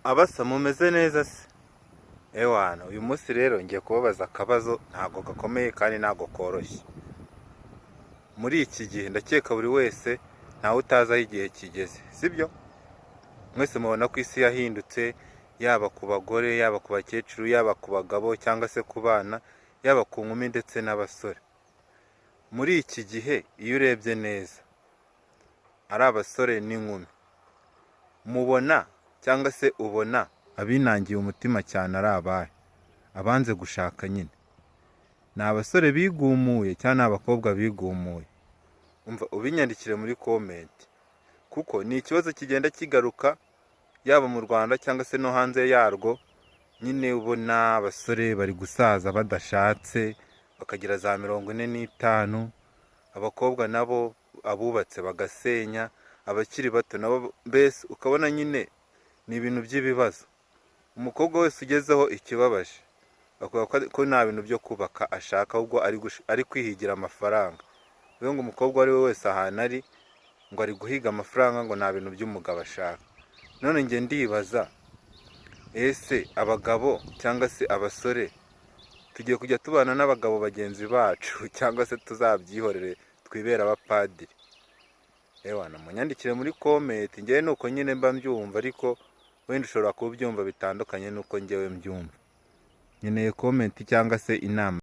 Abasa mumeze neza se? Ewana, uyu munsi rero ngiye kubabaza akabazo ntago gakomeye kandi ntago koroshye. Muri iki gihe ndakeka buri wese ntawe utazi aho igihe kigeze, sibyo? Mwese mubona ko isi yahindutse, yaba ku bagore, yaba ku bakecuru, yaba ku bagabo cyangwa se ku bana, yaba ku nkumi ndetse n'abasore. Muri iki gihe iyo urebye neza, ari abasore n'inkumi, mubona cyangwa se ubona abinangiye umutima cyane ari abahe? Abanze gushaka nyine. Ni abasore bigumuye cyangwa ni abakobwa bigumuye? Umva ubinyandikire muri comment, kuko ni ikibazo kigenda kigaruka yaba mu Rwanda cyangwa se no hanze yarwo. Nyine ubona abasore bari gusaza badashatse bakagira za 45, abakobwa nabo abubatse bagasenya, abakiri bato nabo, mbese ukabona nyine ni ibintu by'ibibazo. Umukobwa wese ugezeho ikibabaje avuga ko nta bintu byo kubaka ashaka, ahubwo ari kwihigira amafaranga. Bivuga ngo umukobwa ari we wese ahantu ari ngo ari guhiga amafaranga, ngo nta bintu by'umugabo ashaka. None njye ndibaza, ese abagabo cyangwa se abasore tugiye kujya tubana n'abagabo bagenzi bacu cyangwa se tuzabyihorere twibera abapadiri? Ewana, munyandikire muri comment. Njyewe nuko nyine mba mbyumva, ariko wenda ushobora kubyumva bitandukanye nuko njyewe mbyumva. Nkeneye comment cyangwa se inama.